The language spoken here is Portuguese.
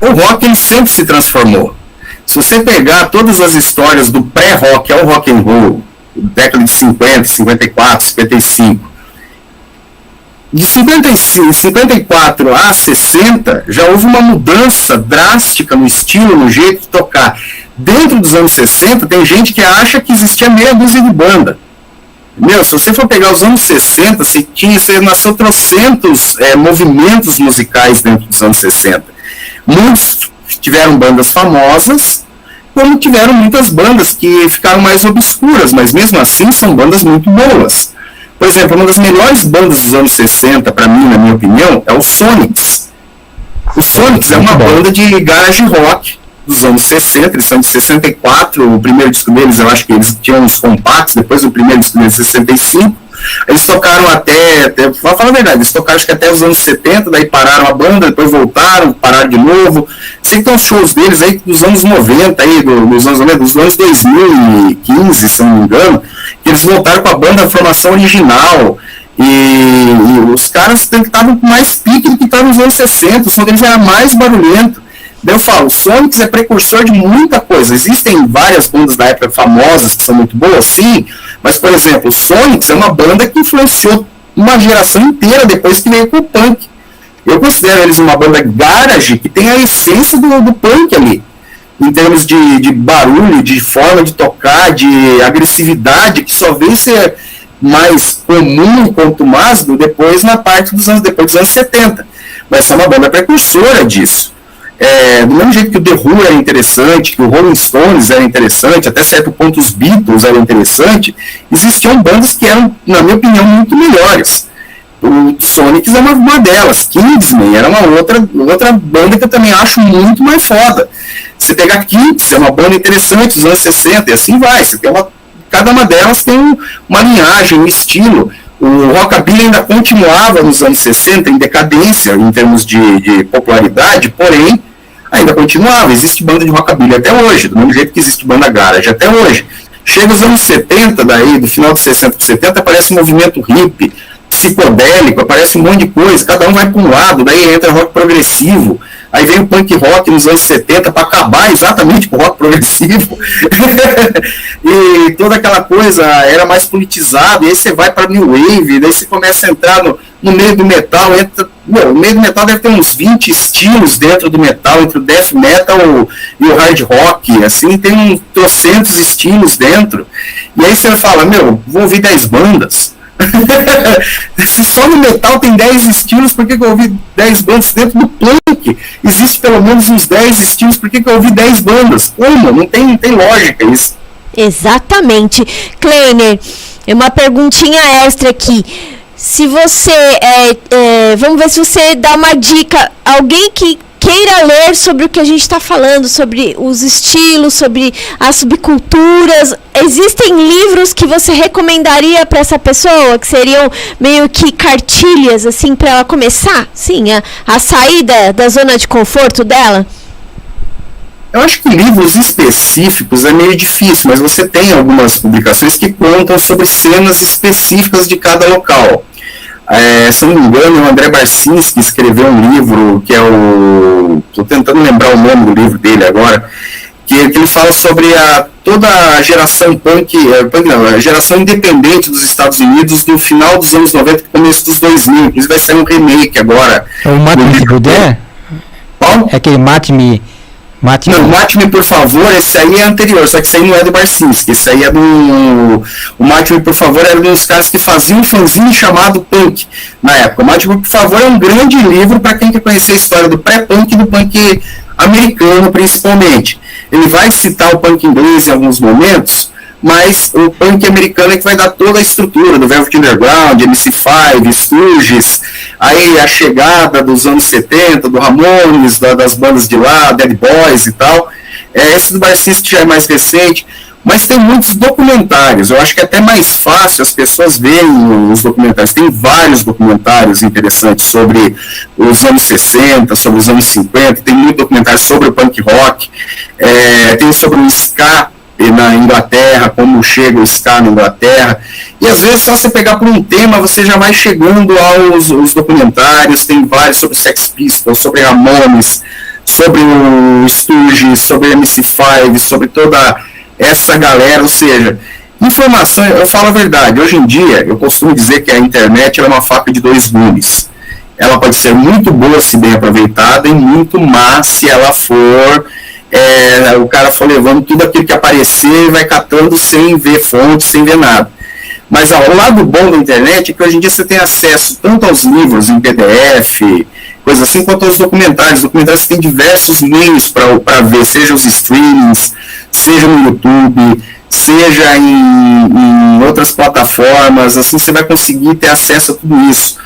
o rock ele sempre se transformou. Se você pegar todas as histórias do pré-rock ao rock and roll, década de 50, 54, 55, de 54 a 60, já houve uma mudança drástica no estilo, no jeito de tocar. Dentro dos anos 60, tem gente que acha que existia meia dúzia de banda. Meu, se você for pegar os anos 60, você nasceu trocentos movimentos musicais dentro dos anos 60. Muitos tiveram bandas famosas, como tiveram muitas bandas que ficaram mais obscuras, mas mesmo assim são bandas muito boas. Por exemplo, uma das melhores bandas dos anos 60, para mim, na minha opinião, é o Sonics. O Sonics é uma banda de garage rock dos anos 60, eles são de 64, o primeiro disco deles, eu acho que eles tinham uns compactos, depois o primeiro disco deles, 65, eles tocaram até vou falar a verdade, eles tocaram acho que até os anos 70, daí pararam a banda, depois voltaram, pararam de novo. Sei que tem uns shows deles aí dos anos 90, aí, dos anos 2015, se não me engano, que eles voltaram com a banda, a formação original, e os caras estavam com mais pique do que estavam nos anos 60, o som deles era mais barulhento. Daí eu falo, o Sonics é precursor de muita coisa. Existem várias bandas da época famosas que são muito boas, sim, mas, por exemplo, o Sonics é uma banda que influenciou uma geração inteira depois que veio com o punk. Eu considero eles uma banda garage que tem a essência do punk ali, em termos de barulho, de forma de tocar, de agressividade, que só veio ser mais comum quanto mais depois na parte depois dos anos 70. Mas é uma banda precursora disso. Do mesmo jeito que o The Who era interessante, que o Rolling Stones era interessante, até certo ponto os Beatles eram interessantes, existiam bandas que eram, na minha opinião, muito melhores. O Sonics é uma delas. Kingsman era uma outra banda que eu também acho muito mais foda. Você pegar Kinks, é uma banda interessante dos anos 60, e assim vai. Você tem cada uma delas tem uma linhagem, um estilo. O rockabilly ainda continuava nos anos 60 em decadência em termos de popularidade, porém ainda continuava. Existe banda de rockabilly até hoje, do mesmo jeito que existe banda garage até hoje. Chega os anos 70, daí, do final dos 60 para 70, aparece um movimento hippie, psicodélico, aparece um monte de coisa, cada um vai para um lado, daí entra rock progressivo, aí vem o punk rock nos anos 70 para acabar exatamente com o rock progressivo, e toda aquela coisa era mais politizada, e aí você vai para New Wave, daí você começa a entrar no meio do metal, o meio do metal deve ter uns 20 estilos dentro do metal, entre o death metal e o hard rock, assim, tem uns trocentos estilos dentro, e aí você fala, vou ouvir 10 bandas, se só no metal tem 10 estilos, por que eu ouvi 10 bandas? Dentro do punk existe pelo menos uns 10 estilos, por que eu ouvi 10 bandas? Como? Não tem lógica isso. Exatamente. Kleiner, uma perguntinha extra aqui. Se você, vamos ver se você dá uma dica, alguém que queira ler sobre o que a gente está falando, sobre os estilos, sobre as subculturas, existem livros que você recomendaria para essa pessoa, que seriam meio que cartilhas, assim, para ela começar, sim, a sair da zona de conforto dela? Eu acho que livros específicos é meio difícil, mas você tem algumas publicações que contam sobre cenas específicas de cada local. Se não me engano, o André Barcinski escreveu um livro que é estou tentando lembrar o nome do livro dele agora, que ele fala sobre toda a geração a geração independente dos Estados Unidos do final dos anos 90 e começo dos 2000. Inclusive vai sair um remake agora. É o Mate-me Godet? Qual? É aquele Mate-me... Não, Mate-me, por favor, esse aí é anterior, só que esse aí não é do Barcinski, esse aí é o Mate-me, por favor, era um dos caras que fazia um fanzine chamado Punk, na época. O Mate-me, por favor, é um grande livro para quem quer conhecer a história do pré-punk e do punk americano, principalmente. Ele vai citar o punk inglês em alguns momentos, mas o punk americano é que vai dar toda a estrutura do Velvet Underground, MC5, Stooges, aí a chegada dos anos 70, do Ramones, das bandas de lá, Dead Boys e tal. Esse do Barcinski já é mais recente, mas tem muitos documentários. Eu acho que é até mais fácil as pessoas verem os documentários. Tem vários documentários interessantes sobre os anos 60, sobre os anos 50, tem muito documentário sobre o punk rock, tem sobre o ska na Inglaterra, como chega o ska na Inglaterra, e às vezes só você pegar por um tema, você já vai chegando aos documentários. Tem vários sobre Sex Pistols, sobre Ramones, sobre o Sturge, sobre o MC5, sobre toda essa galera, ou seja, informação, eu falo a verdade, hoje em dia, eu costumo dizer que a internet é uma faca de dois gumes. Ela pode ser muito boa se bem aproveitada e muito má se ela for, o cara for levando tudo aquilo que aparecer e vai catando sem ver fonte, sem ver nada. Mas o lado bom da internet é que hoje em dia você tem acesso tanto aos livros em PDF, coisa assim, quanto aos documentários. Os documentários têm diversos meios para ver, seja os streamings, seja no YouTube, seja em outras plataformas, assim você vai conseguir ter acesso a tudo isso.